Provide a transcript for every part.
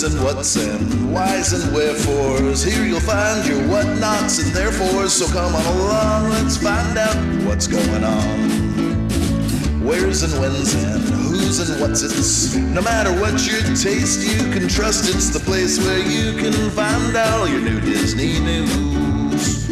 and what's and whys and wherefores. Here you'll find your what-nots and therefores. So come on along, let's find out what's going on. Where's and when's and who's and what's it's. No matter what your taste, you can trust it's the place where you can find all your new Disney news.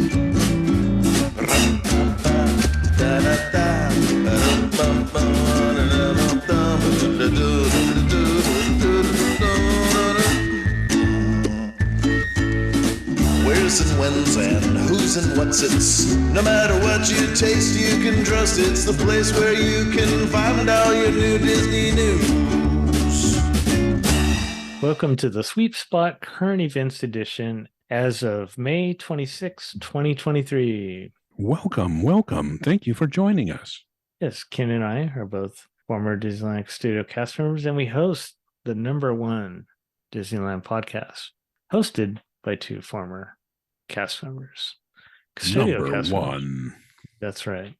Where's and when's and who's and what's it's. No matter what you taste, you can trust it's the place where you can find all your new Disney news. Welcome to the Sweep Spot Current Events Edition as of May 26, 2023. Welcome. Thank you for joining us. Yes, Ken and I are both former Disneyland Custodial cast members, and we host the #1 Disneyland podcast, hosted by two former cast members. Custodial cast members. That's right.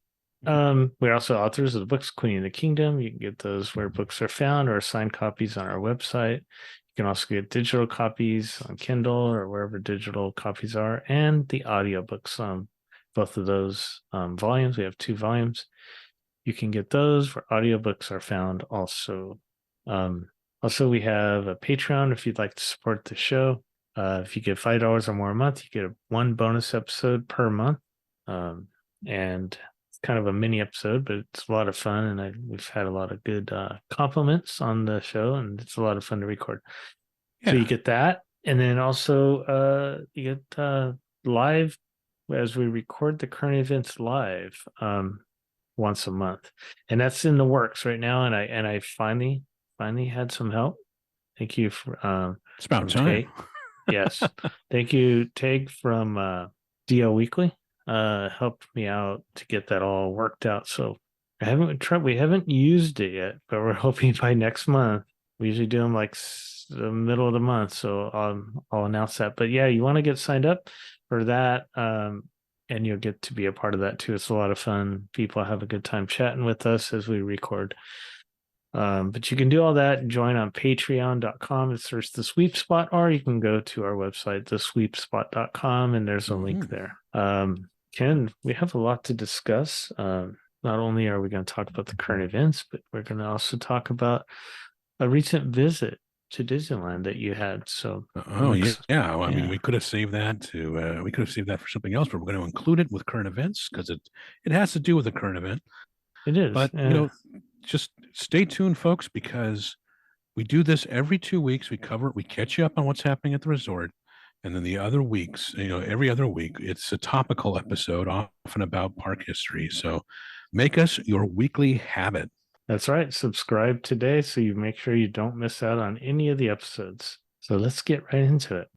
We're also authors of the books Queen of the Kingdom. You can get those where books are found or signed copies on our website. You can also get digital copies on Kindle or wherever digital copies are, and the audiobooks on both of those volumes. We have 2 volumes. You can get those where audiobooks are found also. Also, we have a Patreon if you'd like to support the show. If you give $5 or more a month, you get one bonus episode per month. And it's kind of a mini episode, but it's a lot of fun. And we've had a lot of good compliments on the show, and it's a lot of fun to record. Yeah. So you get that. And then also you get live as we record the current events live once a month. And that's in the works right now. And I finally had some help. Thank you for it's about time. Yes. Thank you, Tag from DL Weekly. Helped me out to get that all worked out. So we haven't used it yet, but we're hoping by next month. We usually do them like the middle of the month. So I'll announce that. But yeah, you want to get signed up for that. And you'll get to be a part of that too. It's a lot of fun. People have a good time chatting with us as we record. But you can do all that and join on patreon.com and search the Sweep Spot, or you can go to our website, thesweepspot.com, and there's a link there. Ken, we have a lot to discuss. Not only are we going to talk about the current events, but we're going to also talk about a recent visit to Disneyland that you had. So yeah. Well, I mean, we could have saved that for something else, but we're going to include it with current events because it has to do with the current event. It is. But just stay tuned, folks, because we do this every 2 weeks. We catch you up on what's happening at the resort. And then the other weeks, every other week, it's a topical episode, often about park history. So make us your weekly habit. That's right. Subscribe today so you make sure you don't miss out on any of the episodes. So let's get right into it.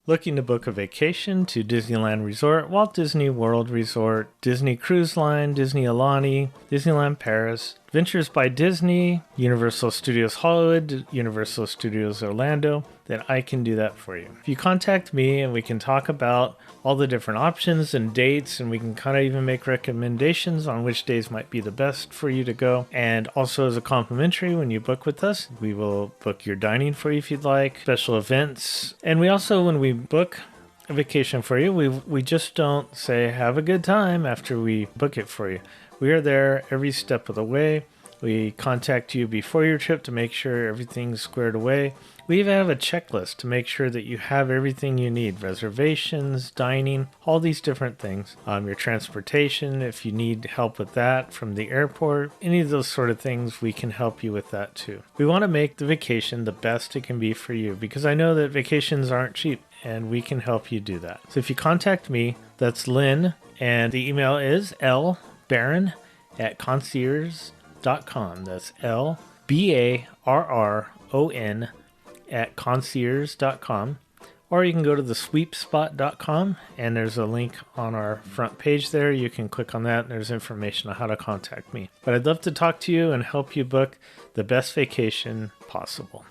Looking to book a vacation to Disneyland Resort, Walt Disney World Resort, Disney Cruise Line, Disney Alani, Disneyland Paris, Adventures by Disney, Universal Studios Hollywood, Universal Studios Orlando, then I can do that for you. If you contact me and we can talk about all the different options and dates, and we can kind of even make recommendations on which days might be the best for you to go. And also as a complimentary, when you book with us, we will book your dining for you if you'd like, special events. And we also, when we book a vacation for you, we just don't say have a good time after we book it for you. We are there every step of the way. We contact you before your trip to make sure everything's squared away. We even have a checklist to make sure that you have everything you need. Reservations, dining, all these different things. Your transportation, if you need help with that from the airport, any of those sort of things, we can help you with that too. We want to make the vacation the best it can be for you because I know that vacations aren't cheap and we can help you do that. So if you contact me, that's Lynn, and the email is Barron@concierge.com. That's LBARRON @concierge.com, or you can go to thesweepspot.com and there's a link on our front page there. You can click on that and there's information on how to contact me. But I'd love to talk to you and help you book the best vacation possible.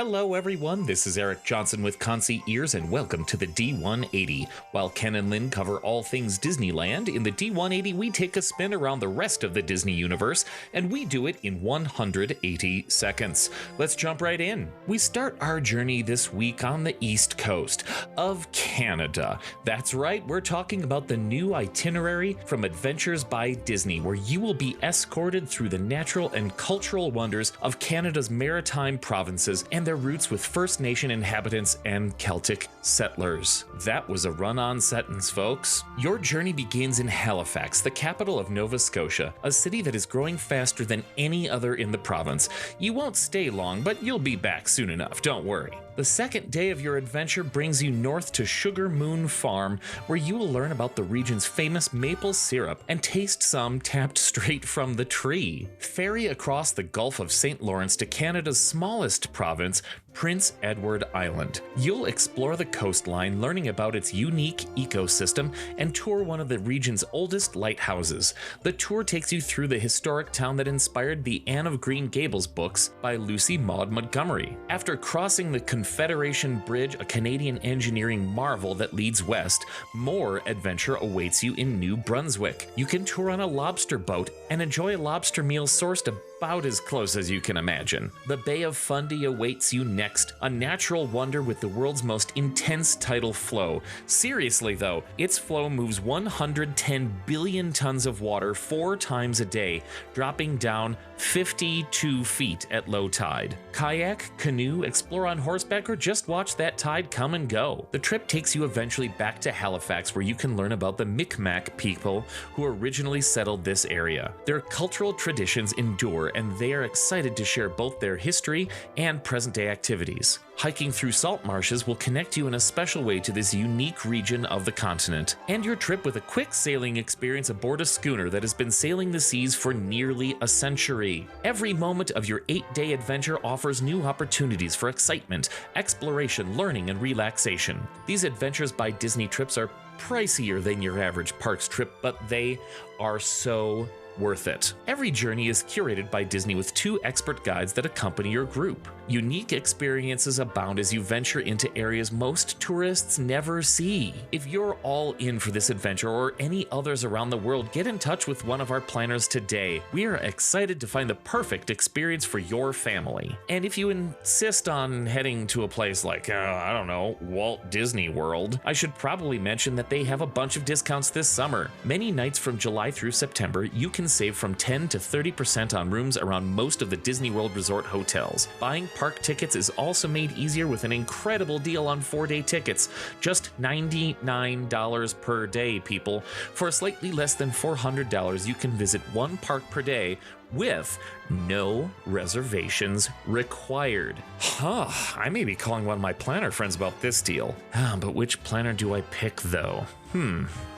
Hello everyone, this is Eric Johnson with Concierge and welcome to the D180. While Ken and Lynn cover all things Disneyland, in the D180 we take a spin around the rest of the Disney universe, and we do it in 180 seconds. Let's jump right in. We start our journey this week on the East Coast of Canada. That's right, we're talking about the new itinerary from Adventures by Disney, where you will be escorted through the natural and cultural wonders of Canada's maritime provinces and their roots with First Nation inhabitants and Celtic settlers. That was a run-on sentence, folks. Your journey begins in Halifax, the capital of Nova Scotia, a city that is growing faster than any other in the province. You won't stay long, but you'll be back soon enough, don't worry. The second day of your adventure brings you north to Sugar Moon Farm, where you will learn about the region's famous maple syrup and taste some tapped straight from the tree. Ferry across the Gulf of St. Lawrence to Canada's smallest province, Prince Edward Island. You'll explore the coastline, learning about its unique ecosystem, and tour one of the region's oldest lighthouses. The tour takes you through the historic town that inspired the Anne of Green Gables books by Lucy Maud Montgomery. After crossing the Confederation Bridge, a Canadian engineering marvel that leads west, more adventure awaits you in New Brunswick. You can tour on a lobster boat and enjoy a lobster meal sourced about as close as you can imagine. The Bay of Fundy awaits you next, a natural wonder with the world's most intense tidal flow. Seriously though, its flow moves 110 billion tons of water 4 times a day, dropping down 52 feet at low tide. Kayak, canoe, explore on horseback, or just watch that tide come and go. The trip takes you eventually back to Halifax, where you can learn about the Micmac people who originally settled this area. Their cultural traditions endure, and they are excited to share both their history and present-day activities. Hiking through salt marshes will connect you in a special way to this unique region of the continent. End your trip with a quick sailing experience aboard a schooner that has been sailing the seas for nearly a century. Every moment of your 8-day adventure offers new opportunities for excitement, exploration, learning, and relaxation. These Adventures by Disney trips are pricier than your average parks trip, but they are so worth it. Every journey is curated by Disney with 2 expert guides that accompany your group. Unique experiences abound as you venture into areas most tourists never see. If you're all in for this adventure or any others around the world, get in touch with one of our planners today. We are excited to find the perfect experience for your family. And if you insist on heading to a place like, I don't know, Walt Disney World, I should probably mention that they have a bunch of discounts this summer. Many nights from July through September, you can save from 10 to 30% on rooms around most of the Disney World Resort hotels. Buying park tickets is also made easier with an incredible deal on 4-day tickets. Just $99 per day, people. For slightly less than $400, you can visit one park per day with no reservations required. I may be calling one of my planner friends about this deal. But which planner do I pick though?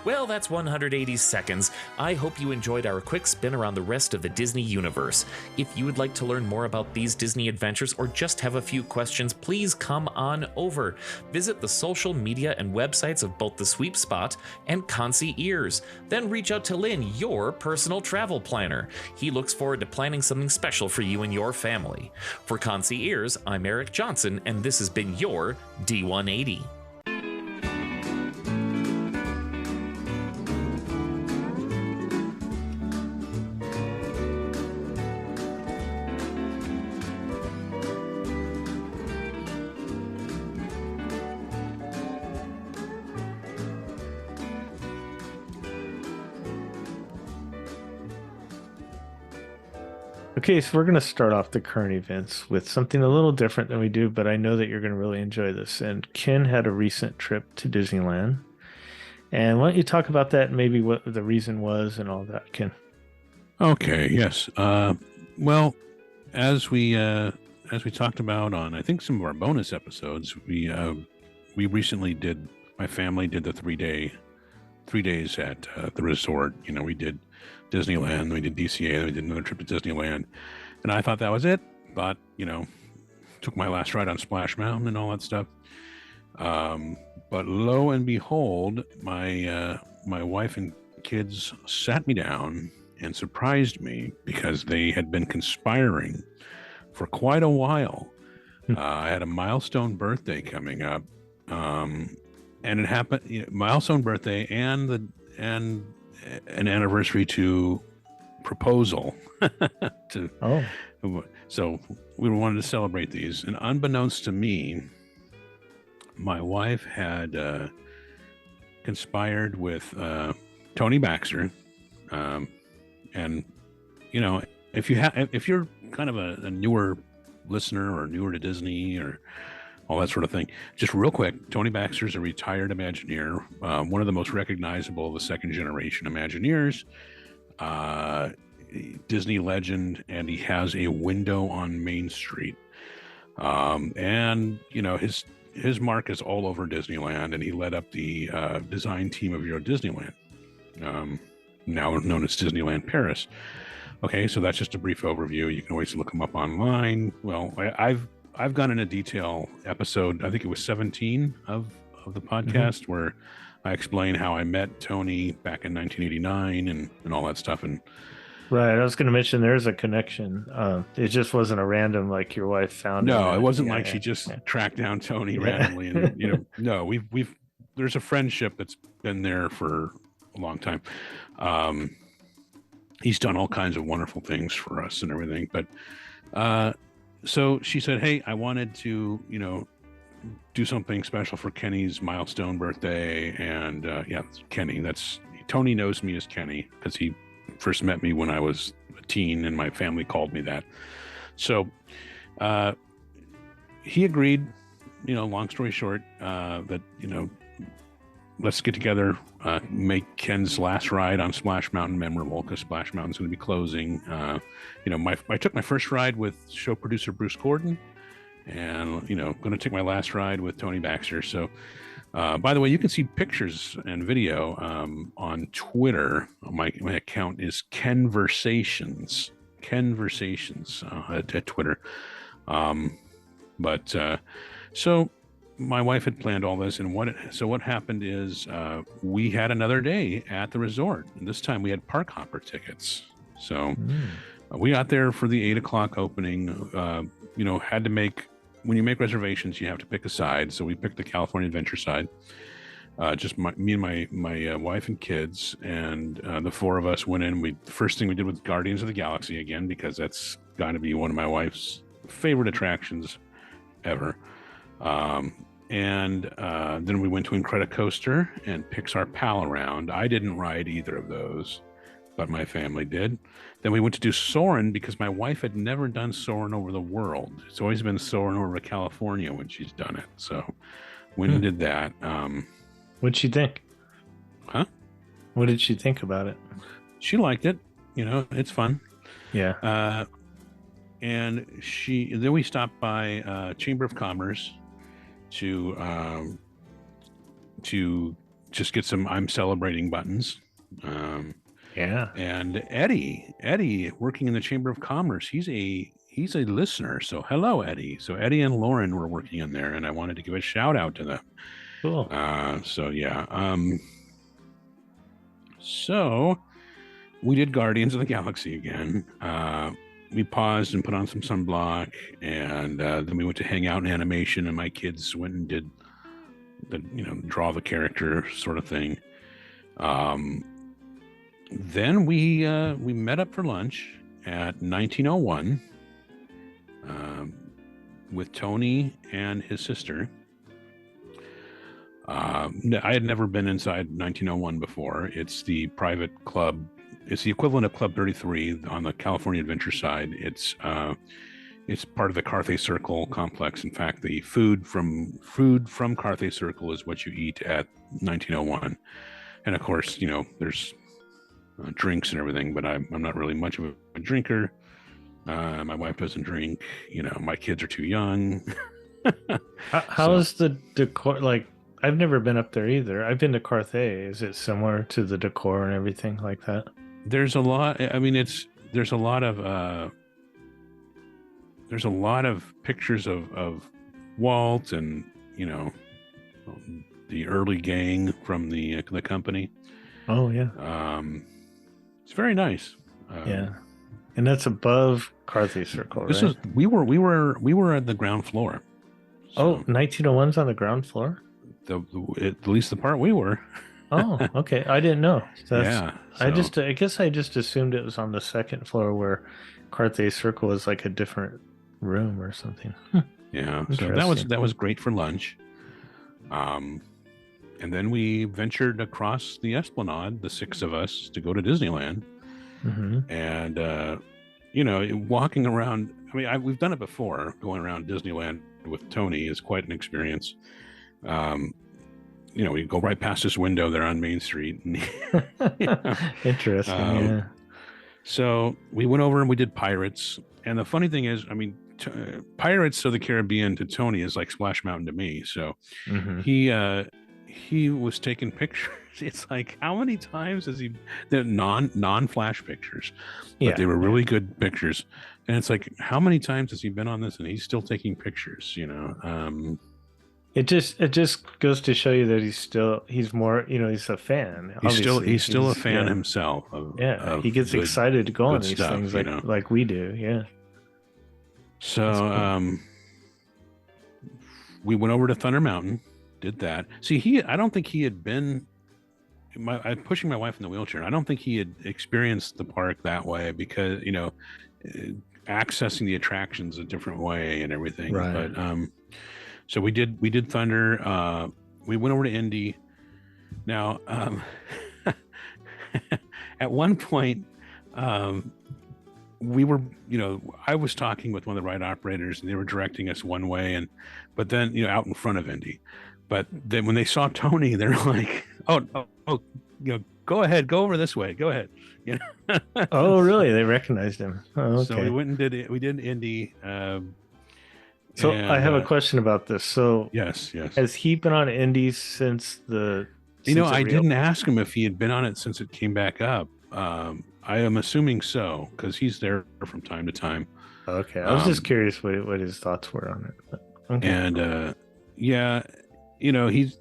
Well, that's 180 seconds. I hope you enjoyed our quick spin around the rest of the Disney universe. If you would like to learn more about these Disney adventures or just have a few questions, please come on over. Visit the social media and websites of both the Sweep Spot and Concierge. Then reach out to Lynn, your personal travel planner. He looks forward to planning something special for you and your family. For Concierge, I'm Eric Johnson, and this has been your D180. Okay, so we're going to start off the current events with something a little different than we do, but I know that you're going to really enjoy this. And Ken had a recent trip to Disneyland. And why don't you talk about that and maybe what the reason was and all that, Ken? Okay, yes. Well, as we talked about on, I think, some of our bonus episodes, we recently my family did the 3 days at the resort. We did Disneyland, we did DCA, we did another trip to Disneyland, and I thought that was it. But took my last ride on Splash Mountain and all that stuff. But lo and behold, my wife and kids sat me down and surprised me because they had been conspiring for quite a while I had a milestone birthday coming up, and it happened. Milestone birthday and an anniversary to proposal. Oh, So we wanted to celebrate these, and unbeknownst to me, my wife had conspired with Tony Baxter, and if you're kind of a newer listener or newer to Disney or all that sort of thing, just real quick, Tony Baxter's a retired Imagineer, one of the most recognizable of the second generation Imagineers, Disney legend, and he has a window on Main Street, and his mark is all over Disneyland, and he led up the design team of Euro Disneyland, now known as Disneyland Paris. Okay, so that's just a brief overview. You can always look him up online. Well, I've gone into detail episode, I think it was 17 of the podcast, where I explain how I met Tony back in 1989 and all that stuff. And right. I was going to mention there's a connection. It just wasn't a random, like your wife found. No, it wasn't like she just tracked down Tony randomly. And no, there's a friendship that's been there for a long time. He's done all kinds of wonderful things for us and everything. But so she said, hey, I wanted to, do something special for Kenny's milestone birthday. And Kenny, Tony knows me as Kenny because he first met me when I was a teen and my family called me that. So he agreed, long story short, that, let's get together, make Ken's last ride on Splash Mountain memorable, because Splash Mountain's going to be closing. I took my first ride with show producer Bruce Gordon, and going to take my last ride with Tony Baxter. So by the way, you can see pictures and video on Twitter. My account is Kenversations at Twitter. So my wife had planned all this, and what happened is we had another day at the resort, and this time we had park hopper tickets. So we got there for the 8:00 opening. Had to make, when you make reservations, you have to pick a side. So we picked the California Adventure side. Just me and my wife and kids, and the four of us went in. The first thing we did was Guardians of the Galaxy again, because that's got to be one of my wife's favorite attractions ever. And then we went to Incredicoaster and Pixar Pal Around. I didn't ride either of those, but my family did. Then we went to do Soarin' because my wife had never done Soarin' over the world. It's always been Soarin' over California when she's done it. So we did that. What'd she think? Huh? What did she think about it? She liked it. It's fun. Yeah. And then we stopped by Chamber of Commerce to just get some I'm celebrating buttons. Yeah. And Eddie working in the Chamber of Commerce, he's a listener. So hello, Eddie. So Eddie and Lauren were working in there, and I wanted to give a shout out to them. Cool. So we did Guardians of the Galaxy again. We paused and put on some sunblock, and then we went to hang out in animation, and my kids went and did the draw the character sort of thing. Then we met up for lunch at 1901 with Tony and his sister. I had never been inside 1901 before. It's the private club. It's the equivalent of Club 33 on the California Adventure side. It's part of the Carthay Circle complex. In fact, the food from Carthay Circle is what you eat at 1901. And of course, there's drinks and everything, but I'm not really much of a drinker. My wife doesn't drink. My kids are too young. How is the decor? Like, I've never been up there either. I've been to Carthay. Is it similar to the decor and everything like that? There's a lot. I mean, there's a lot of pictures of Walt and the early gang from the company. Oh yeah. It's very nice. Yeah. And that's above Carthay Circle, This right? is we were at the ground floor. Oh, 1901's on the ground floor? At least the part we were. Oh, okay. I didn't know. Yeah. I guess I just assumed it was on the second floor where Carthay Circle is like a different room or something. Yeah. So Interesting. that was great for lunch. And then we ventured across the Esplanade, the six of us, to go to Disneyland. Mm-hmm. And walking around. I mean, we've done it before. Going around Disneyland with Tony is quite an experience. We go right past this window there on Main Street. Interesting. Yeah. So we went over and we did Pirates. And the funny thing is, I mean, Pirates of the Caribbean to Tony is like Splash Mountain to me. So he was taking pictures. It's like, how many times has he? They're non-flash pictures, but they were really good pictures. And it's like, how many times has he been on this and he's still taking pictures? It just goes to show you that he's more, he's a fan. He's still a fan himself. He gets excited to go on these stuff, things like we do. Yeah. So cool. We went over to Thunder Mountain, did that. See, I don't think he had been. I'm pushing my wife in the wheelchair. And I don't think he had experienced the park that way because accessing the attractions a different way and everything. Right. But so we did Thunder. We went over to Indy. Now, at one point, we were, I was talking with one of the ride operators and they were directing us one way, but then, out in front of Indy. But then when they saw Tony, they're like, oh, go ahead, go over this way, go ahead. Oh, really? They recognized him. Oh, okay. So we went and did it. We did Indy. So I have a question about this. So yes. Has he been on Indy since the? I didn't ask him if he had been on it since it came back up. I am assuming so because he's there from time to time. Okay, I was just curious what his thoughts were on it. But, okay. And he's.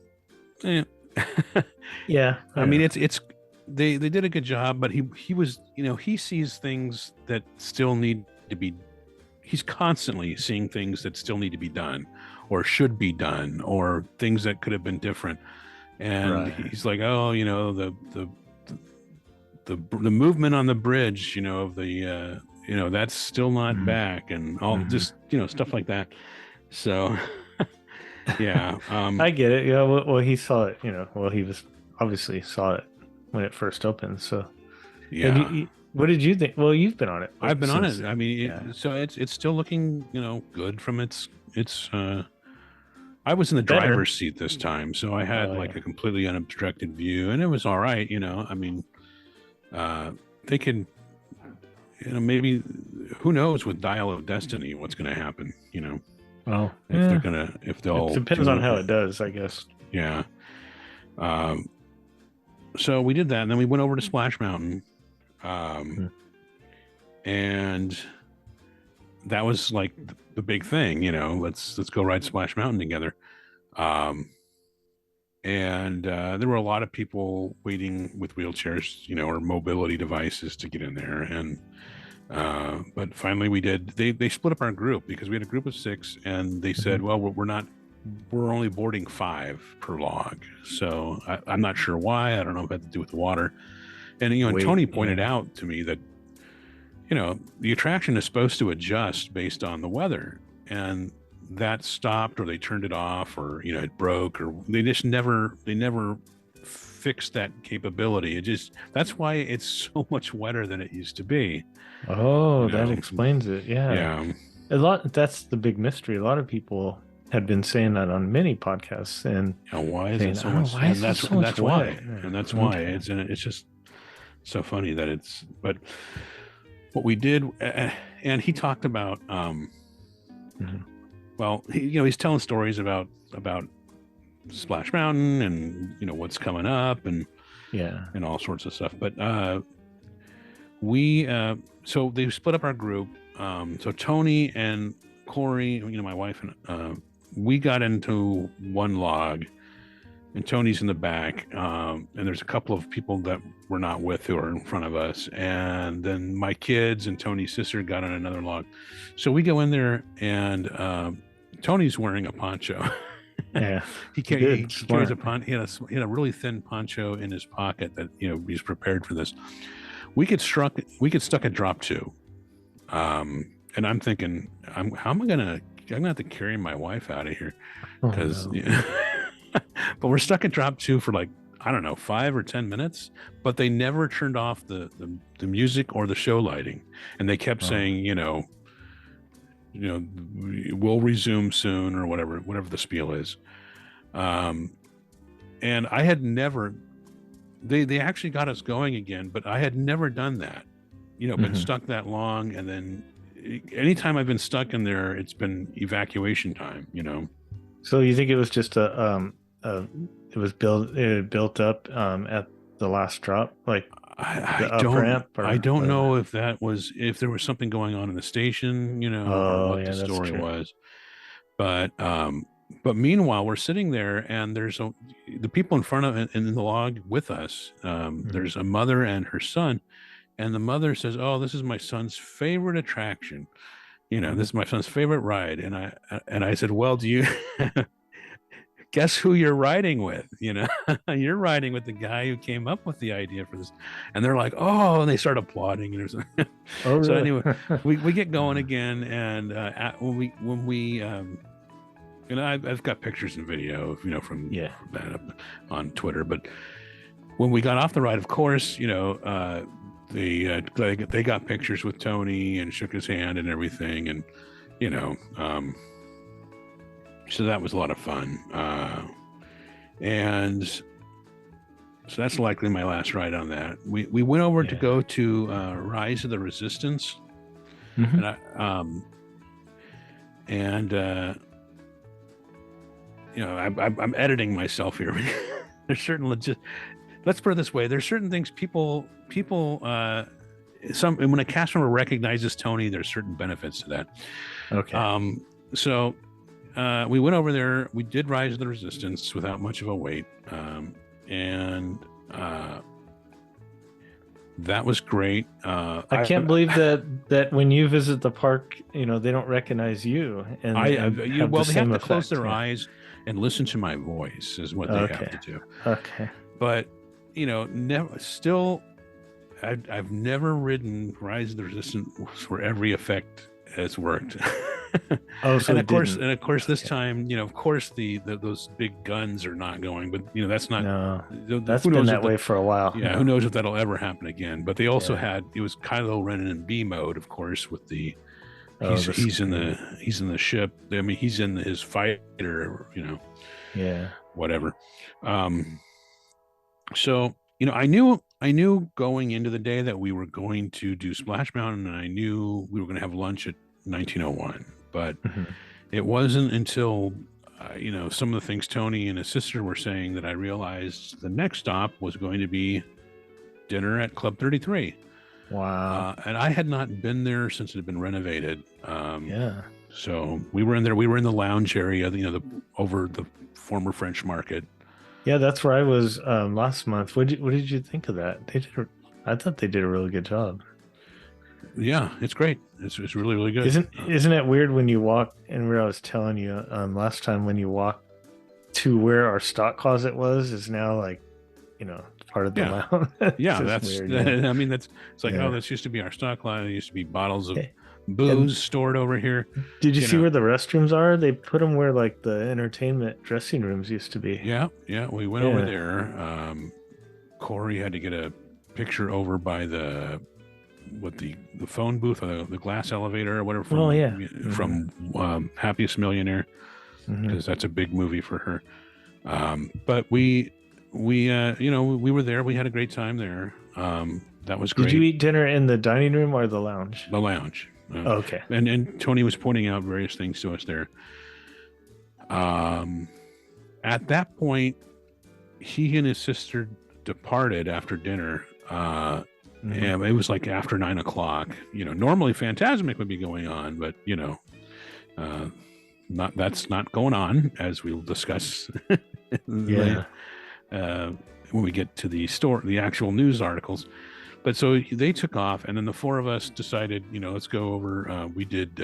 Yeah. I mean, it's they did a good job, but he was he sees things that still need to be. He's constantly seeing things that still need to be done, or should be done, or things that could have been different. And he's like, oh, the movement on the bridge, of the that's still not back, and all just stuff like that. So yeah, I get it. Yeah, well, he saw it. He was obviously saw it when it first opened. So yeah. What did you think? Well, you've been on it. I've been on it. I mean, so it's still looking good from its. I was in the driver's seat this time, so I had a completely unobstructed view, and it was all right. I mean, they could, maybe, who knows with Dial of Destiny what's going to happen. Well, if they'll. It depends on how it does, I guess. Yeah. So we did that, and then we went over to Splash Mountain. And that was like the big thing, let's go ride Splash Mountain together. And there were a lot of people waiting with wheelchairs, or mobility devices to get in there. And but finally we did. They split up our group because we had a group of 6, and they said, well, we're only boarding 5 per log. So I'm not sure why. I don't know if it had to do with the water. And Tony pointed out to me that the attraction is supposed to adjust based on the weather, and that stopped, or they turned it off, or it broke, or they never fixed that capability. That's why it's so much wetter than it used to be. Oh, that explains it. Yeah. That's the big mystery. A lot of people had been saying that on many podcasts, and why is it so much? Why is it so much why. And that's why it's just so funny that it's. But what we did, and he talked about, well, he's telling stories about Splash Mountain and what's coming up and all sorts of stuff. But so they split up our group. So Tony and Corey, my wife, and we got into one log, and Tony's in the back, and there's a couple of people that we're not with who are in front of us, and then my kids and Tony's sister got on another log. So we go in there, and Tony's wearing a poncho. Yeah, he carries a poncho. He had a really thin poncho in his pocket that he's prepared for this. We get stuck at drop 2, and I'm thinking, how am I gonna have to carry my wife out of here, because. But we're stuck at drop 2 for like, I don't know, 5 or 10 minutes, but they never turned off the music or the show lighting. And they kept saying, we'll resume soon, or whatever the spiel is. And I had never, they actually got us going again, but I had never done that, been stuck that long. And then anytime I've been stuck in there, it's been evacuation time, So you think it was just it was built up at the last drop, like the up ramp? I don't know if there was something going on in the station, or what the story was. But meanwhile, we're sitting there, and there's the people in front of in the log with us. There's a mother and her son, and the mother says, "Oh, this is my son's favorite attraction. This is my son's favorite ride." And I said, "Well, do you?" Guess who you're riding with? You're riding with the guy who came up with the idea for this. And they're like, "Oh," and they start applauding. Oh, really? So anyway, we get going again, and when we I've got pictures and video, from that up on Twitter. But when we got off the ride, of course, they got pictures with Tony and shook his hand and everything, and so that was a lot of fun. And so that's likely my last ride on that. We went over to go to Rise of the Resistance. And I'm editing myself here. There's certain let's put it this way. There's certain things people when a cast member recognizes Tony, there's certain benefits to that. Okay. So we went over there. We did Rise of the Resistance without much of a wait, and that was great. I can't believe that when you visit the park, they don't recognize you. And they have to close their eyes and listen to my voice, is what they have to do. Okay. But I've never ridden Rise of the Resistance where every effect has worked. So and of course this time, of course those big guns are not going, but that's not. No, that's been that way for a while. Yeah, who knows if that'll ever happen again? But they also had, it was Kylo Ren in B mode, of course, with the he's in the ship. I mean, he's in his fighter, whatever. So I knew going into the day that we were going to do Splash Mountain, and I knew we were going to have lunch at 1901. But it wasn't until, some of the things Tony and his sister were saying that I realized the next stop was going to be dinner at Club 33. Wow. And I had not been there since it had been renovated. So we were in there. We were in the lounge area, over the former French Market. Yeah, that's where I was last month. What did you think of that? I thought they did a really good job. Yeah, it's great. It's really, really good. Isn't it weird when you walk, and where I was telling you last time, when you walk to where our stock closet was is now like, part of the lounge. Yeah, that's weird, I mean, it's like, oh, this used to be our stock closet. It used to be bottles of booze stored over here. Did you see where the restrooms are? They put them where like the entertainment dressing rooms used to be. Yeah, we went over there. Corey had to get a picture over by the phone booth, or the glass elevator, or whatever. From Happiest Millionaire, because that's a big movie for her. But we were there. We had a great time there. That was great. Did you eat dinner in the dining room or the lounge? The lounge. Okay. And Tony was pointing out various things to us there. At that point, he and his sister departed after dinner. And it was like after 9:00. Normally Fantasmic would be going on, but that's not going on, as we'll discuss. Yeah. When we get to the actual news articles. But so they took off, and then the four of us decided, let's go over. We did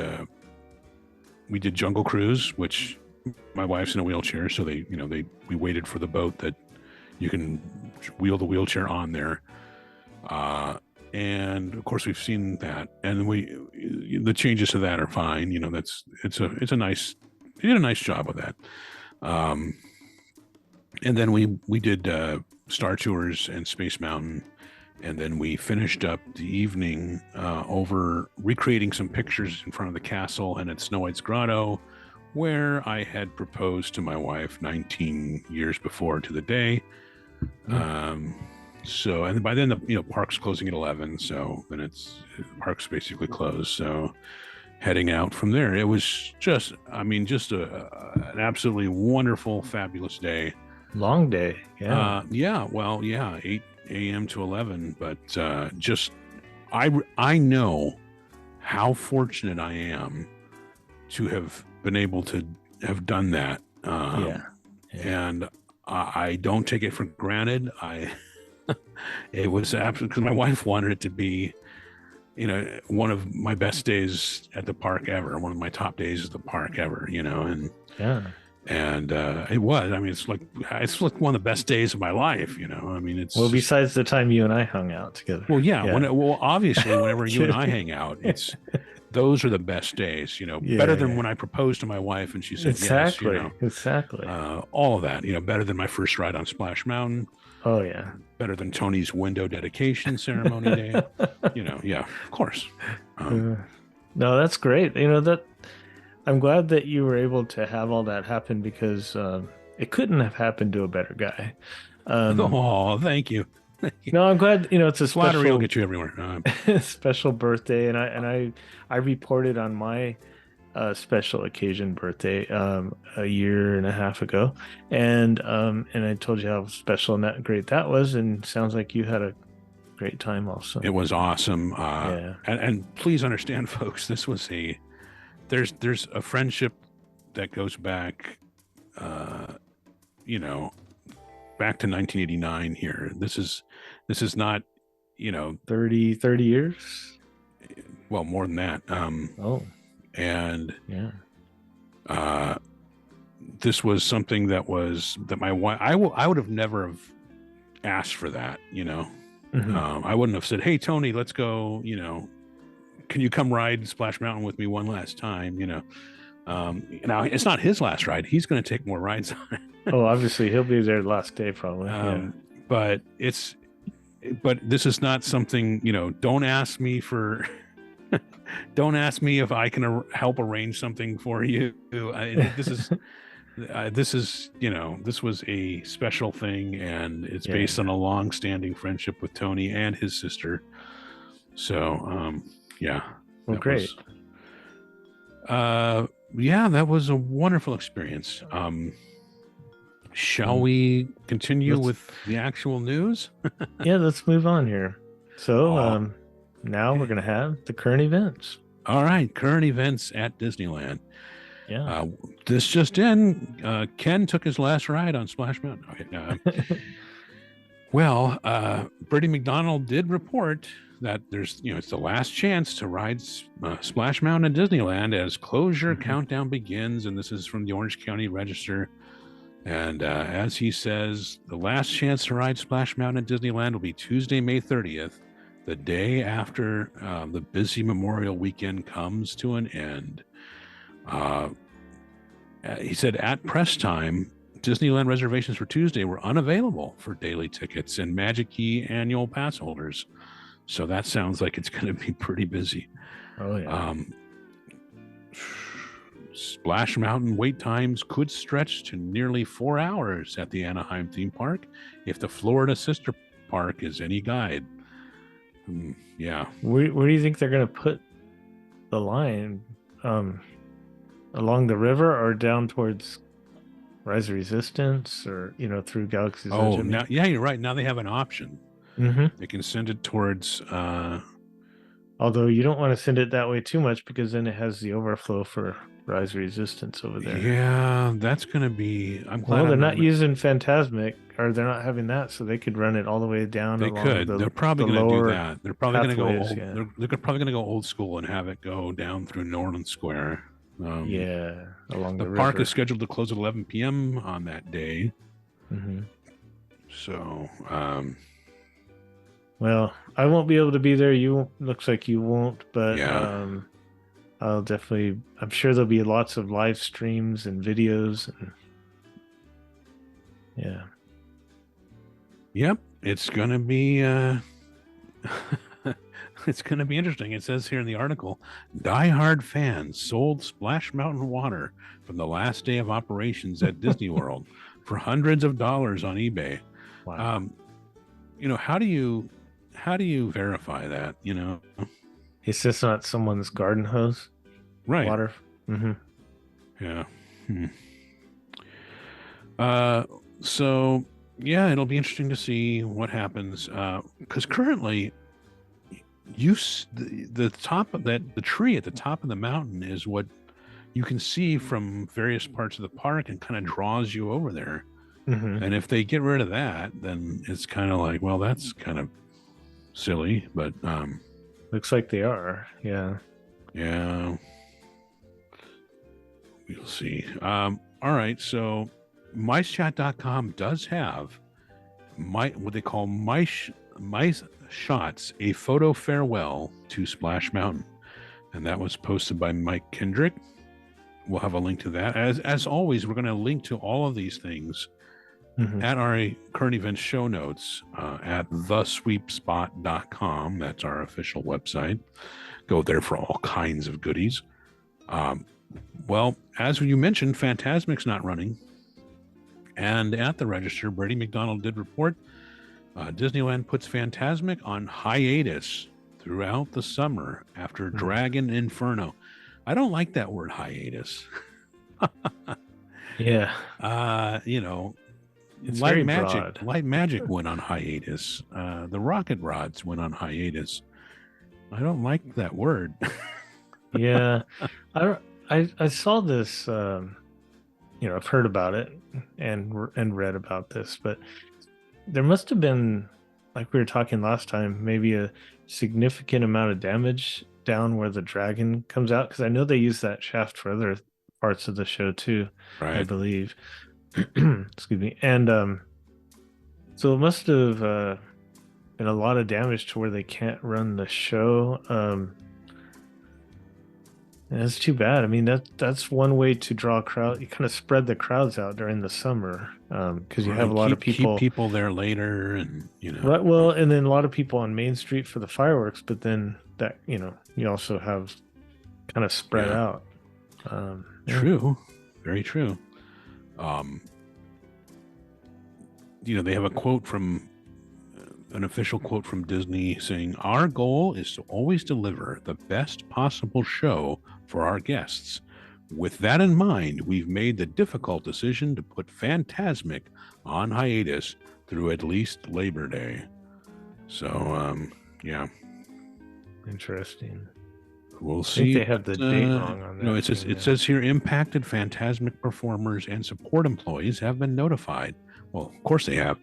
Jungle Cruise, which my wife's in a wheelchair, so we waited for the boat that you can wheel the wheelchair on there. And of course we've seen that, and the changes to that are fine. You did a nice job with that. And then we did Star Tours and Space Mountain, and then we finished up the evening over recreating some pictures in front of the castle and at Snow White's Grotto, where I had proposed to my wife 19 years before to the day. So, and by then the park's closing at 11, so then the park's basically closed. So heading out from there, it was just an absolutely wonderful, fabulous day. Long day. Yeah. 8 a.m. to 11, but I know how fortunate I am to have been able to have done that. And I don't take it for granted. It was absolutely, because my wife wanted it to be, one of my best days at the park ever, one of my top days at the park ever, and it was. I mean, it's like one of the best days of my life, it's besides the time you and I hung out together. Well, yeah. Obviously, whenever you and I hang out, those are the best days, better than when I proposed to my wife and she said yes, exactly. All of that, better than my first ride on Splash Mountain. Oh yeah. Better than Tony's window dedication ceremony day. Yeah, of course. No, that's great. That I'm glad that you were able to have all that happen, because it couldn't have happened to a better guy. Thank you. No, I'm glad. It's a flattery special, will get you everywhere. Special birthday, and I reported on my special occasion birthday a year and a half ago, and I told you how special and great that was, and sounds like you had a great time also. It was awesome. And please understand, folks, this was there's a friendship that goes back back to 1989 here. This is not 30 years, well, more than that. And this was something that my wife, I would have never have asked for that, I wouldn't have said, hey Tony, let's go, can you come ride Splash Mountain with me one last time, now it's not his last ride, he's going to take more rides on it. Oh, obviously he'll be there the last day probably. But this is not something, don't ask me if I can help arrange something for you. This was a special thing, and it's based on a long-standing friendship with Tony and his sister. So, Well, great. That was a wonderful experience. Shall we continue with the actual news? Yeah, let's move on here. So, now we're going to have the current events. All right, current events at Disneyland. Yeah. This just in, Ken took his last ride on Splash Mountain. Okay. Bertie McDonald did report that there's, it's the last chance to ride Splash Mountain at Disneyland as closure countdown begins. And this is from the Orange County Register. And as he says, the last chance to ride Splash Mountain at Disneyland will be Tuesday, May 30th. The day after the busy Memorial Weekend comes to an end. He said at press time, Disneyland reservations for Tuesday were unavailable for daily tickets and Magic Key annual pass holders. So that sounds like it's going to be pretty busy. Oh, yeah. Splash Mountain wait times could stretch to nearly 4 hours at the Anaheim theme park if the Florida sister park is any guide. Yeah. Where do you think they're going to put the line? Along the river or down towards Rise of Resistance, or through Galaxy's Edge? Now, you're right. Now they have an option. They can send it towards. Although you don't want to send it that way too much, because then it has the overflow for Rise Resistance over there. Yeah, that's going to be. I'm glad. Well, they're not using Fantasmic, or they're not having that, so they could run it all the way down. They could. They're probably going to do that. They're probably going to go old. Yeah. They're probably going to go old school and have it go down through Norland Square. Along the park river. is scheduled to close at 11 p.m. on that day. Mm-hmm. So, well, I won't be able to be there. Looks like you won't, but yeah. I'll definitely. I'm sure there'll be lots of live streams and videos. And, yeah. Yep, it's gonna be. It's going to be interesting. It says here in the article, die-hard fans sold Splash Mountain water from the last day of operations at Disney World for hundreds of dollars on eBay. Wow. How do you verify that? It's just not someone's garden hose, right? Water. Mm-hmm. Yeah. So yeah, it'll be interesting to see what happens. Because currently, the top of the tree at the top of the mountain is what you can see from various parts of the park and kind of draws you over there. Mm-hmm. And if they get rid of that, then it's kind of like, well, that's kind of silly, but looks like they are. Yeah. We'll see. All right, so micechat.com does have what they call mice shots, a photo farewell to Splash Mountain, and that was posted by Mike Kendrick. We'll have a link to that. As always, we're going to link to all of these things at our current event show notes at thesweepspot.com. That's our official website. Go there for all kinds of goodies. Well, as you mentioned, Fantasmic's not running, and at the register, Brady McDonald did report Disneyland puts Fantasmic on hiatus throughout the summer after Dragon Inferno. I don't like that word hiatus. Yeah. It's Light Magic. Light Magic went on hiatus. The Rocket Rods went on hiatus. I don't like that word. Yeah. I saw this, I've heard about it and read about this, but there must have been, like we were talking last time, maybe a significant amount of damage down where the dragon comes out, because I know they use that shaft for other parts of the show too, right. I believe. Excuse me. And so it must have been a lot of damage to where they can't run the show. And that's too bad. I mean, that's one way to draw a crowd. You kind of spread the crowds out during the summer because you have a lot of people. Keep people there later, and Right, well, and then a lot of people on Main Street for the fireworks. But then that you also have kind of spread out. True, very true. They have a quote from an official quote from Disney saying, "Our goal is to always deliver the best possible show for our guests. With that in mind, we've made the difficult decision to put Fantasmic on hiatus through at least Labor Day." So, Interesting. We'll see. I think they have the date wrong on that. No, it says here, impacted Fantasmic performers and support employees have been notified. Well, of course they have.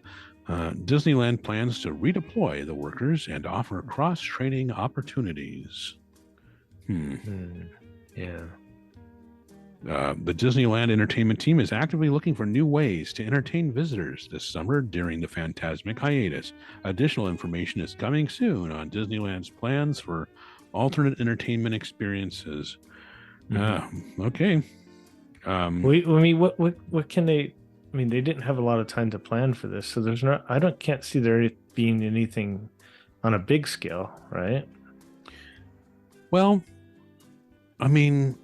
Disneyland plans to redeploy the workers and offer cross-training opportunities. Yeah. The Disneyland entertainment team is actively looking for new ways to entertain visitors this summer during the Fantasmic hiatus. Additional information is coming soon on Disneyland's plans for alternate entertainment experiences. Okay. What can they? I mean, they didn't have a lot of time to plan for this, so can't see there being anything on a big scale, right? Well, I mean,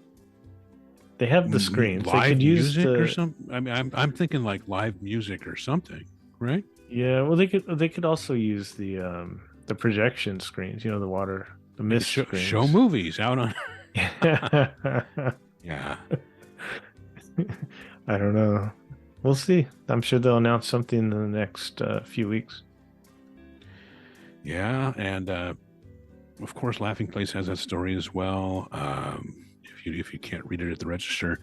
they have the screens. Live they could use music or something. I mean, I'm thinking like live music or something, right? Yeah. Well, they could also use the projection screens. The mist screens. Show movies out on. Yeah. I don't know. We'll see. I'm sure they'll announce something in the next few weeks. Yeah, and of course, Laughing Place has that story as well. if you can't read it at the register.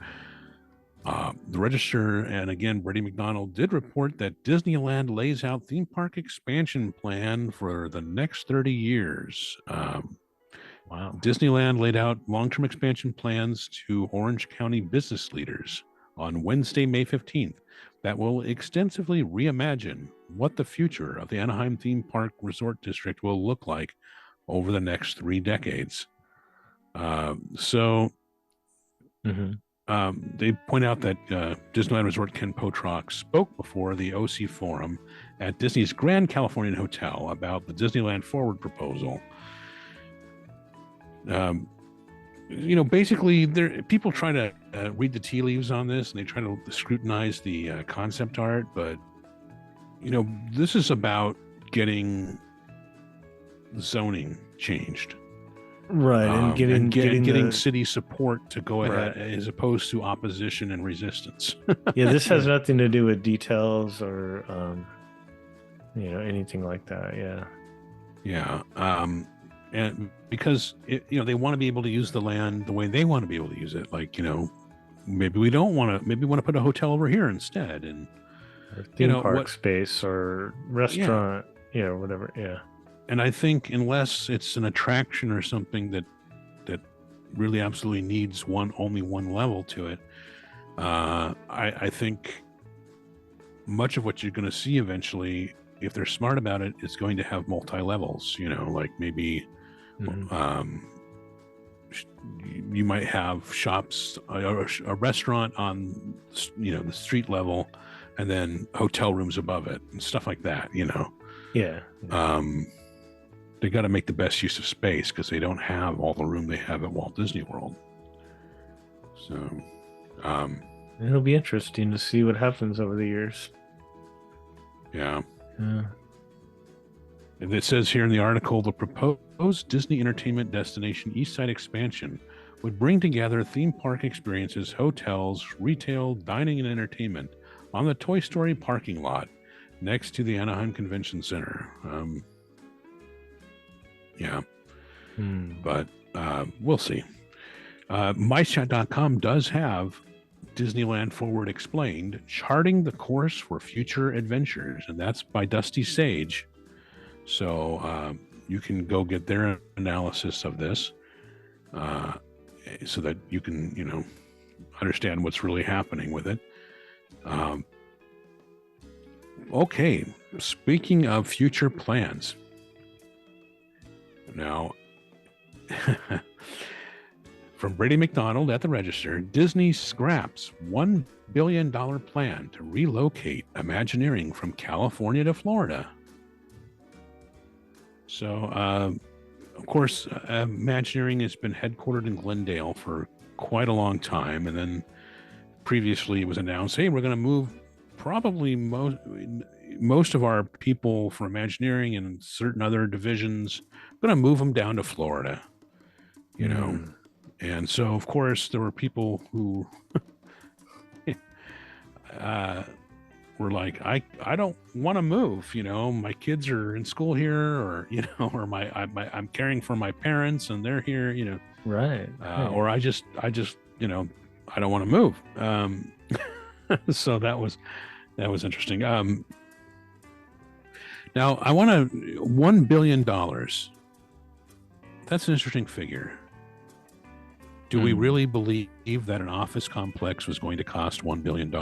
The register, and again, Brady McDonald did report that Disneyland lays out theme park expansion plan for the next 30 years. Wow. Disneyland laid out long-term expansion plans to Orange County business leaders on Wednesday, May 15th, that will extensively reimagine what the future of the Anaheim theme park resort district will look like over the next 3 decades. They point out that Disneyland Resort Ken Potrock spoke before the OC Forum at Disney's Grand Californian Hotel about the Disneyland Forward proposal. Basically, people try to read the tea leaves on this, and they try to scrutinize the concept art, but this is about getting zoning changed. Right, and getting city support to go ahead, as opposed to opposition and resistance. Yeah, this has nothing to do with details or anything like that. Yeah, and because they want to be able to use the land the way they want to be able to use it. Like maybe we want to put a hotel over here instead, and or theme park space or restaurant, whatever. Yeah. And I think unless it's an attraction or something that really absolutely needs only one level to it, I think much of what you're going to see eventually, if they're smart about it, is going to have multi-levels. Like maybe you might have shops, a restaurant on the street level, and then hotel rooms above it and stuff like that. Yeah. They got to make the best use of space because they don't have all the room they have at Walt Disney World. So it'll be interesting to see what happens over the years. Yeah. And it says here in the article, the proposed Disney entertainment destination Eastside expansion would bring together theme park experiences, hotels, retail, dining, and entertainment on the Toy Story parking lot next to the Anaheim Convention Center. But we'll see. MyChat.com does have Disneyland Forward Explained, charting the course for future adventures, and that's by Dusty Sage. So you can go get their analysis of this, so that you can, understand what's really happening with it. Okay, speaking of future plans. Now, from Brady McDonald at the register, Disney scraps $1 billion plan to relocate Imagineering from California to Florida. So, of course, Imagineering has been headquartered in Glendale for quite a long time. And then previously it was announced, hey, we're going to move probably most of our people from Imagineering and certain other divisions, going to move them down to Florida, And so, of course, there were people who were like, I don't want to move, my kids are in school here, or, or I'm caring for my parents and they're here, Right. Or I just, I don't want to move. So that was interesting. Now I want $1 billion. That's an interesting figure. Do we really believe that an office complex was going to cost $1 billion?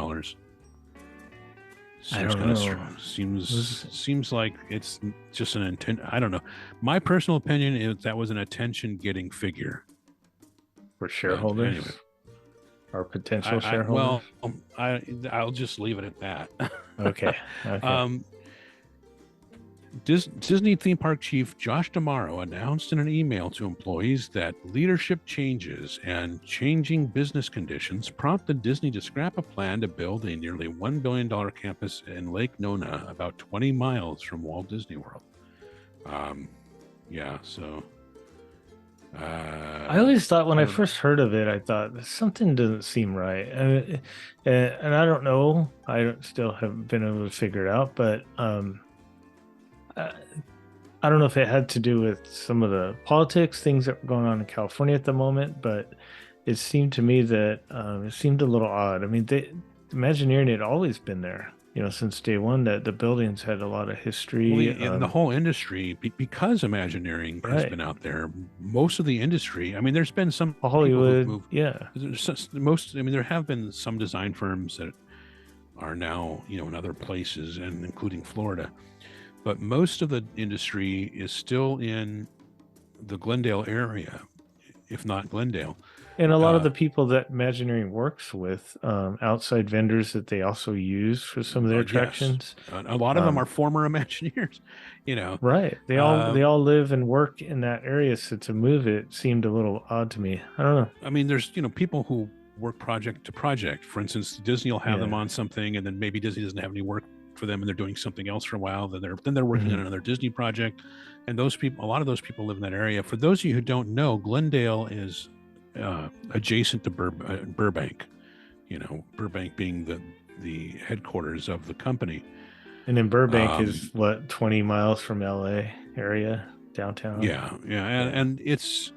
I don't know. Seems like it's just an intent. I don't know. My personal opinion is that was an attention-getting figure for shareholders, anyway. Or potential shareholders. I'll just leave it at that. Okay. Disney theme park chief Josh D'Amaro announced in an email to employees that leadership changes and changing business conditions prompted Disney to scrap a plan to build a nearly $1 billion campus in Lake Nona, about 20 miles from Walt Disney World. I always thought when I first heard of it, I thought something doesn't seem right. And I don't know. I still haven't been able to figure it out, but I don't know if it had to do with some of the politics, things that were going on in California at the moment, but it seemed to me that it seemed a little odd. I mean, Imagineering had always been there, since day one. That the buildings had a lot of history. In the whole industry, because Imagineering has been out there, most of the industry. I mean, there's been some Hollywood, people who've moved, I mean, there have been some design firms that are now, in other places, and including Florida. But most of the industry is still in the Glendale area, if not Glendale. And a lot of the people that Imagineering works with, outside vendors that they also use for some of their attractions. Yes. A lot of them are former Imagineers, Right. They all live and work in that area. So to move it seemed a little odd to me. I don't know. I mean, there's, people who work project to project. For instance, Disney will have them on something, and then maybe Disney doesn't have any work for them, and they're doing something else for a while. Then they're working on another Disney project, and those people, a lot of those people live in that area. For those of you who don't know, Glendale is adjacent to Burbank. Burbank being the headquarters of the company. And then Burbank is what, 20 miles from LA area, downtown? Yeah. And it's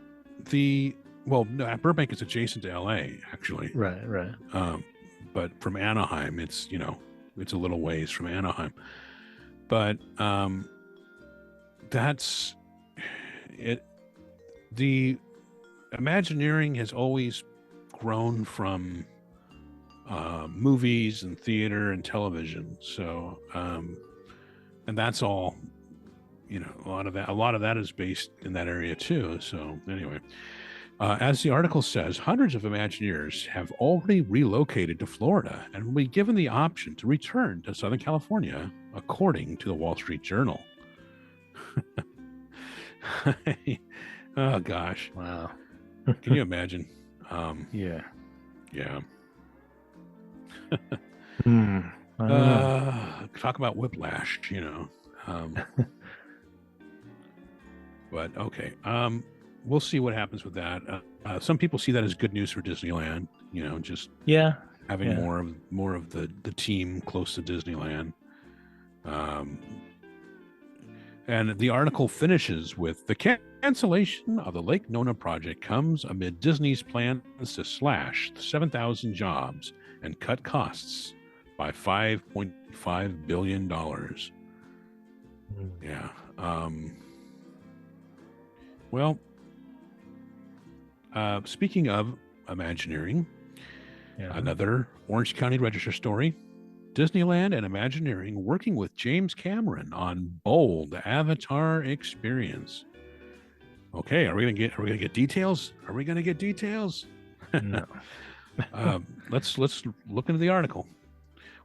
Burbank is adjacent to LA, actually. Right. But from Anaheim, it's a little ways from Anaheim. But that's it. The Imagineering has always grown from movies and theater and television. So, and that's all, a lot of that is based in that area too. So anyway, as the article says, hundreds of Imagineers have already relocated to Florida and will be given the option to return to Southern California, according to the Wall Street Journal. Oh gosh. Wow. Can you imagine? Yeah. Talk about whiplash, but okay. We'll see what happens with that. Some people see that as good news for Disneyland, just having more of the team close to Disneyland. And the article finishes with the cancellation of the Lake Nona project comes amid Disney's plans to slash 7,000 jobs and cut costs by $5.5 billion. Yeah. Speaking of Imagineering, another Orange County Register story. Disneyland and Imagineering working with James Cameron on bold Avatar experience. Okay, are we gonna get details? Are we gonna get details? No. Let's look into the article.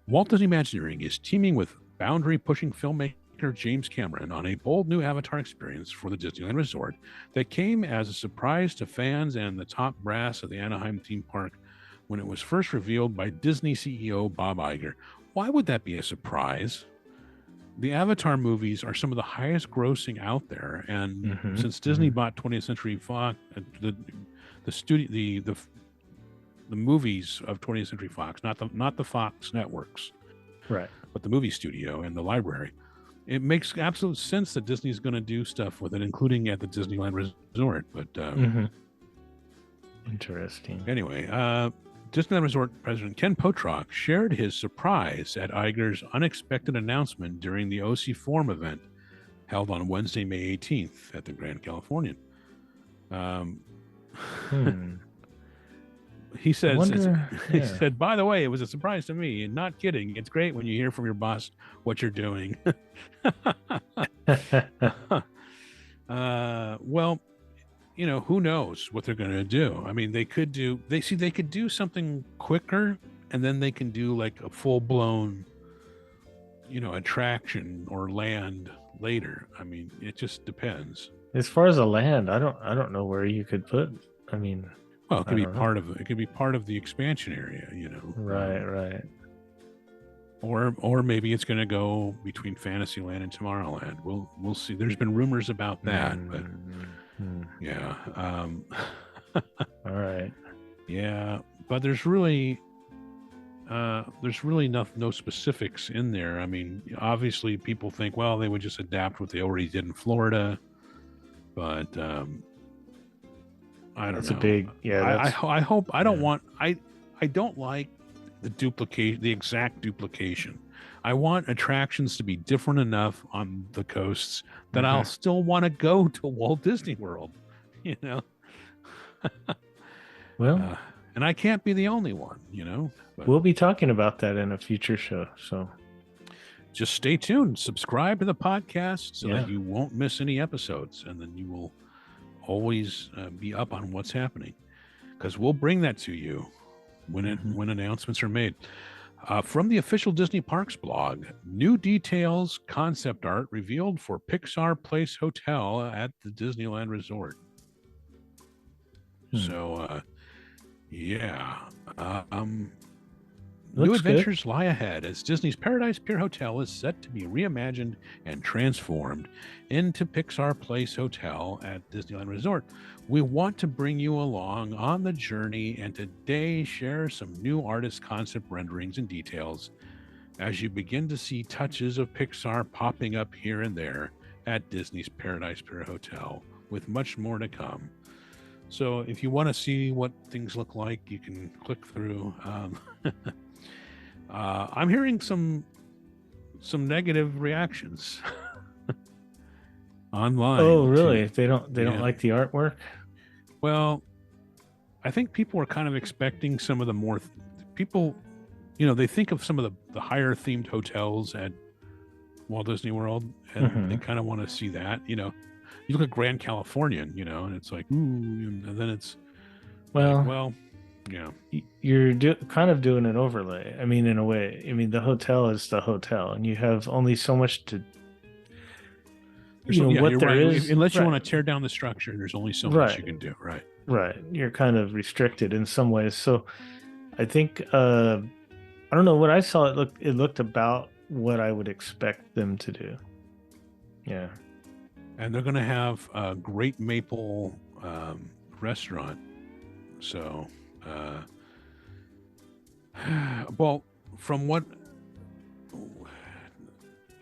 Walt Disney Imagineering is teaming with boundary-pushing filmmaker James Cameron on a bold new Avatar experience for the Disneyland Resort that came as a surprise to fans and the top brass of the Anaheim theme park when it was first revealed by Disney CEO Bob Iger. Why would that be a surprise? The Avatar movies are some of the highest grossing out there, and since Disney bought 20th Century Fox, the movies of 20th Century Fox, not the Fox networks, right, but the movie studio and the library, it makes absolute sense that Disney's going to do stuff with it, including at the Disneyland Resort. But interesting. Anyway, Disneyland Resort President Ken Potrock shared his surprise at Iger's unexpected announcement during the OC Forum event held on Wednesday, May 18th at the Grand Californian. He says, he said, by the way, it was a surprise to me, and not kidding. It's great when you hear from your boss what you're doing. Well, who knows what they're going to do? I mean, they could do something quicker, and then they can do like a full blown, attraction or land later. I mean, it just depends. As far as a land, I don't know where you could put. I mean, well, it could be part of it. It could be part of the expansion area, Right. Or maybe it's going to go between Fantasyland and Tomorrowland. We'll see. There's been rumors about that, but. Yeah. All right. Yeah, but there's really no specifics in there. I mean, obviously people think, well, they would just adapt what they already did in Florida, but I don't That's know. a big, I hope I don't yeah. want I don't like the exact duplication. I want attractions to be different enough on the coasts that I'll still want to go to Walt Disney World, you know. Well, And I can't be the only one, But we'll be talking about that in a future show. So just stay tuned. Subscribe to the podcast so Yeah. that you won't miss any episodes, and then you will always be up on what's happening, because we'll bring that to you when announcements are made. From the official Disney Parks blog, new details, concept art revealed for Pixar Place Hotel at the Disneyland Resort. So, new adventures lie ahead as Disney's Paradise Pier Hotel is set to be reimagined and transformed into Pixar Place Hotel at Disneyland Resort. We want to bring you along on the journey and today share some new artist concept renderings and details as you begin to see touches of Pixar popping up here and there at Disney's Paradise Pier Hotel, with much more to come. So if you want to see what things look like, you can click through. I'm hearing some negative reactions online. Oh, really? They don't like the artwork? Well, I think people are kind of expecting some of the more people, they think of some of the higher themed hotels at Walt Disney World, and they kind of want to see that. You look at Grand Californian, and it's like, ooh, and then it's yeah. You're kind of doing an overlay. I mean, in a way. I mean, the hotel is the hotel, and you have only so much to. You're right. Unless you want to tear down the structure, there's only so much you can do. Right. Right. You're kind of restricted in some ways. So, I think I don't know what I saw. It looked about what I would expect them to do. Yeah. And they're going to have a Great Maple restaurant. So. Well, from what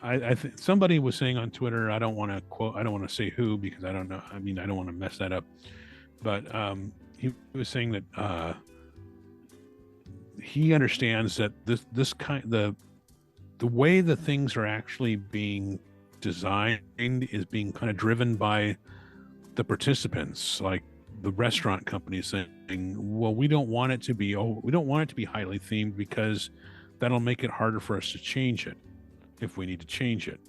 I think somebody was saying on Twitter, I don't want to say who because I don't know. I mean, I don't want to mess that up. But he was saying that he understands that the way the things are actually being designed is being kind of driven by the participants, like the restaurant company saying, well, we don't want it to be highly themed because that'll make it harder for us to change it if we need to change it,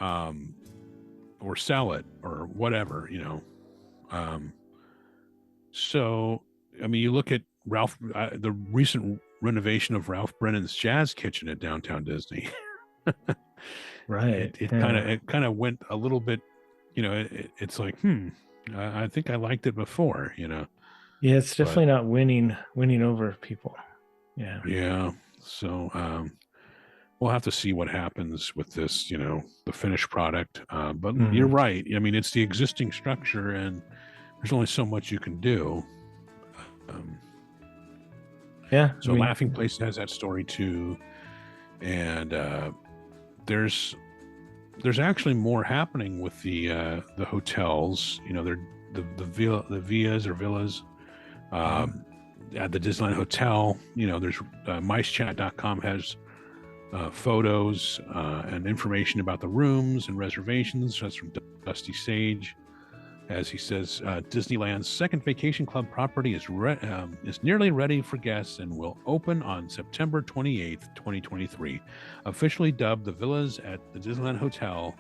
or sell it or whatever, so, I mean, you look at the recent renovation of Ralph Brennan's Jazz Kitchen at Downtown Disney. Right. It kind of went a little bit, it's like, I think I liked it before, Yeah, it's definitely not winning over people. Yeah. Yeah. So we'll have to see what happens with this, the finished product. But you're right. I mean, it's the existing structure, and there's only so much you can do. Yeah. So Laughing Place has that story too, and there's actually more happening with the hotels. They're the villas at the Disneyland Hotel. There's micechat.com has photos and information about the rooms and reservations. That's from Dusty Sage. As he says, Disneyland's second vacation club property is nearly ready for guests and will open on September 28th, 2023. Officially dubbed the Villas at the Disneyland Hotel,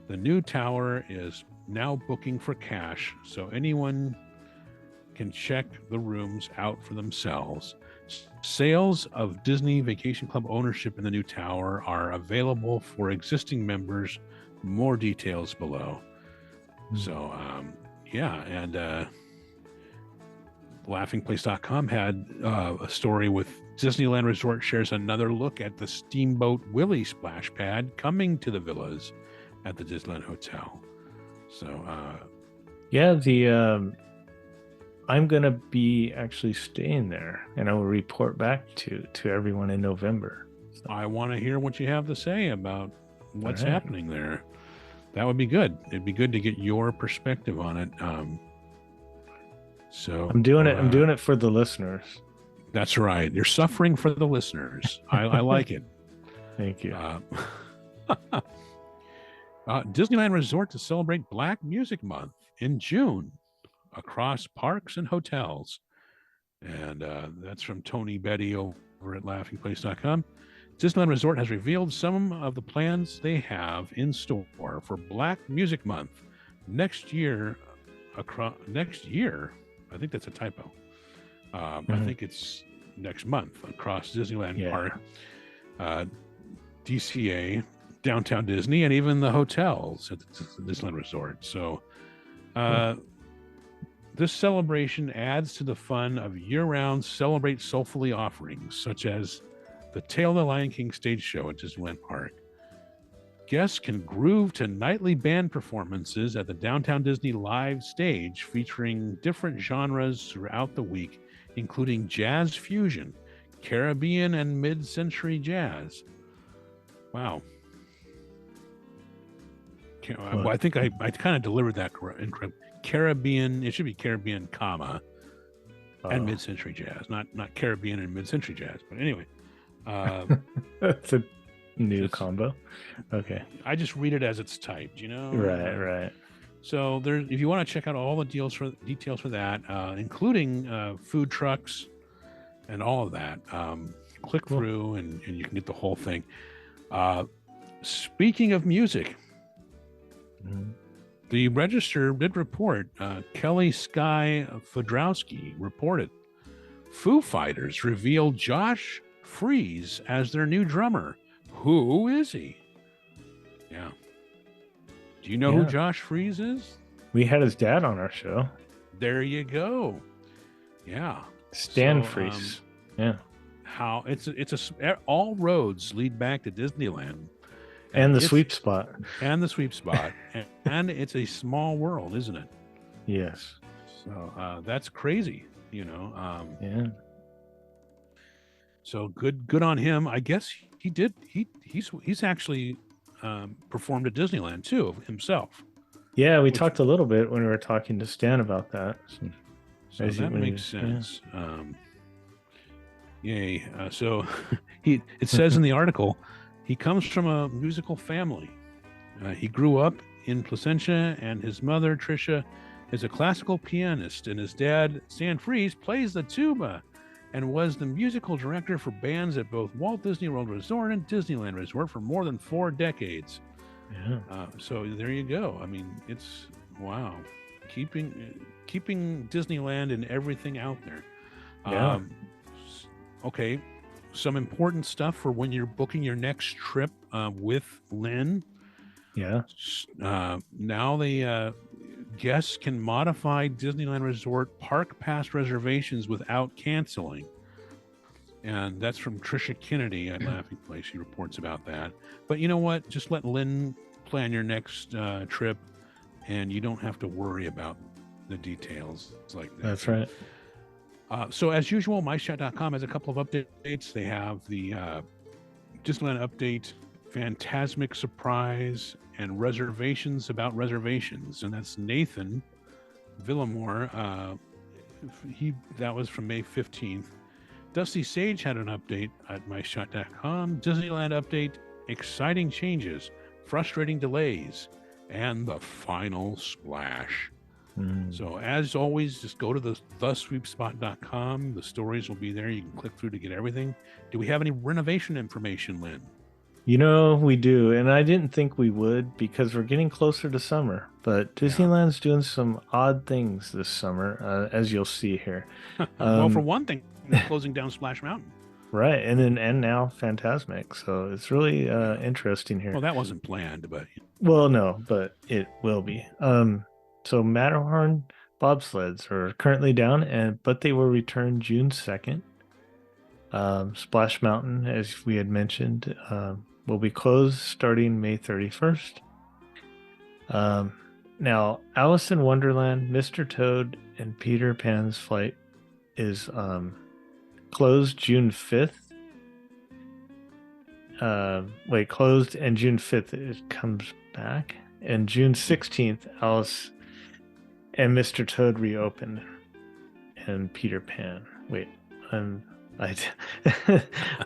the new tower is now booking for cash, so anyone can check the rooms out for themselves. Sales of Disney Vacation Club ownership in the new tower are available for existing members. More details below. So, and laughingplace.com had a story with Disneyland Resort shares another look at the Steamboat Willie splash pad coming to the villas at the Disneyland Hotel. So, I'm going to be actually staying there, and I will report back to everyone in November. So I want to hear what you have to say about what's happening there. That would be good. It'd be good to get your perspective on it. So I'm doing it. I'm doing it for the listeners. That's right. You're suffering for the listeners. I like it. Thank you. Disneyland Resort to celebrate Black Music Month in June across parks and hotels. And that's from Tony Betty over at laughingplace.com. Disneyland Resort has revealed some of the plans they have in store for Black Music Month next year. Next year, I think that's a typo. I think it's next month across Disneyland Park, DCA, Downtown Disney, and even the hotels at the Disneyland Resort. So this celebration adds to the fun of year-round Celebrate Soulfully offerings, such as the Tale of the Lion King stage show at Disneyland Park. Guests can groove to nightly band performances at the Downtown Disney live stage, featuring different genres throughout the week, including jazz fusion, Caribbean and mid-century jazz. Wow. Well, I think I kind of delivered that incorrect. Caribbean, it should be Caribbean, comma, and mid-century jazz, not Caribbean and mid-century jazz. But anyway. That's a new combo. Okay. I just read it as it's typed, Right. So if you want to check out all the details for that, including food trucks and all of that, click through and you can get the whole thing. Speaking of music, the Register did report, Kelly Sky Fodorowski reported, Foo Fighters revealed Josh Freese as their new drummer. Who is he? Yeah. Do you know who Josh Freese is? We had his dad on our show. There you go. Yeah. Stan Freese. How all roads lead back to Disneyland. And the sweep spot. And the sweep spot. and it's a small world, isn't it? Yes. So that's crazy, Yeah. So good on him. I guess he did. He's actually performed at Disneyland too himself. Yeah, we talked a little bit when we were talking to Stan about that. So that makes sense. Yay. So it says in the article, he comes from a musical family. He grew up in Placentia, and his mother, Tricia, is a classical pianist, and his dad, Stan Freese, plays the tuba and was the musical director for bands at both Walt Disney World Resort and Disneyland Resort for more than 4 decades. Yeah. So there you go. I mean, it's wow. Keeping Disneyland and everything out there. Yeah. Okay. Some important stuff for when you're booking your next trip with Lynn. Yeah. Now the guests can modify Disneyland Resort park pass reservations without canceling. And that's from Trisha Kennedy at Laughing Place. She reports about that. But you know what? Just let Lynn plan your next trip, and you don't have to worry about the details like that. That's right. So as usual, myshot.com has a couple of updates. They have the Disneyland update, Fantasmic surprise, and reservations about reservations. And that's Nathan Villamore. That was from May 15th. Dusty Sage had an update at myshot.com. Disneyland update, exciting changes, frustrating delays, and the final splash. So as always, just go to the thesweepspot.com. The stories will be there. You can click through to get everything. Do we have any renovation information, Lynn? We do. And I didn't think we would because we're getting closer to summer. But Disneyland's doing some odd things this summer, as you'll see here. Well, for one thing, they're closing down Splash Mountain. Right. And now Fantasmic. So it's really interesting here. Well, that wasn't planned, but... Well, no, but it will be. So Matterhorn bobsleds are currently down, but they will return June 2nd. Splash Mountain, as we had mentioned, will be closed starting May 31st. Now, Alice in Wonderland, Mr. Toad, and Peter Pan's Flight is closed June 5th. Closed, and June 5th it comes back. And June 16th, Alice and Mr. Toad reopened. and Peter Pan. Wait, I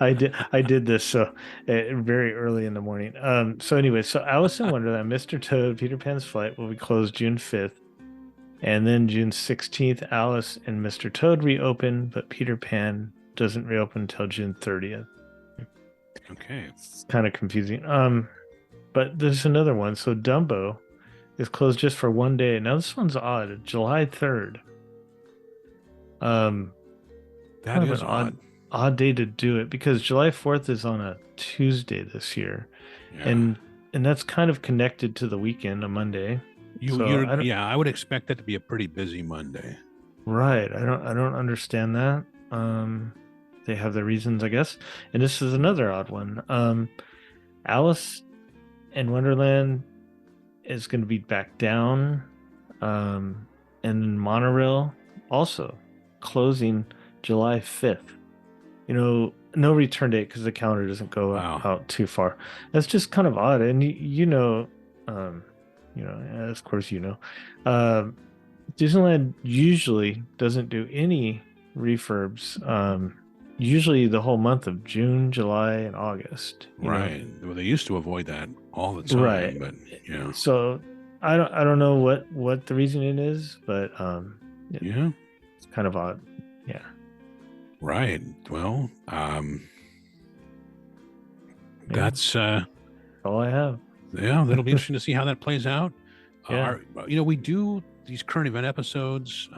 I did this so very early in the morning. So anyway, so Alice in Wonderland, Mr. Toad, Peter Pan's Flight will be closed June 5th. And then June 16th, Alice and Mr. Toad reopen, but Peter Pan doesn't reopen until June 30th. Okay. It's kind of confusing. But there's another one. So Dumbo is closed just for one day. Now this one's odd. July 3rd. That is odd day to do it because July 4th is on a Tuesday this year. Yeah. And that's kind of connected to the weekend, a Monday. I would expect that to be a pretty busy Monday. Right. I don't understand that. They have their reasons, I guess. And this is another odd one. Alice in Wonderland is going to be back down. And Monorail also closing July 5th. No return date because the calendar doesn't go out too far. That's just kind of odd. And of course, Disneyland usually doesn't do any refurbs. Usually the whole month of June, July, and August. Right. Well, they used to avoid that all the time. Right. But yeah. So I don't know what the reasoning is, but it's kind of odd. Yeah. Right. Well, that's all I have. Yeah, that'll be interesting to see how that plays out. Yeah. We do these current event episodes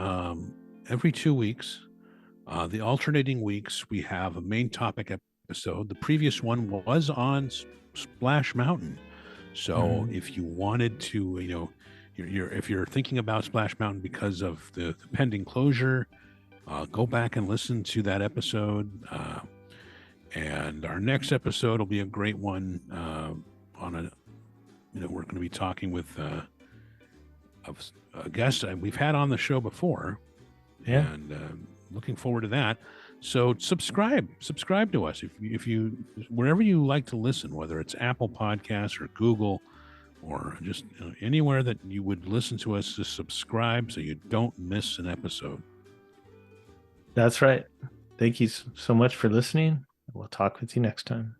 every 2 weeks. The alternating weeks, we have a main topic episode. The previous one was on Splash Mountain. So if you wanted to, if you're thinking about Splash Mountain because of the pending closure, go back and listen to that episode. And our next episode will be a great one we're going to be talking with a guest we've had on the show before. Yeah. And looking forward to that. So subscribe to us if you wherever you like to listen, whether it's Apple Podcasts or Google or just anywhere that you would listen to us, just subscribe so you don't miss an episode. That's right. Thank you so much for listening. We'll talk with you next time.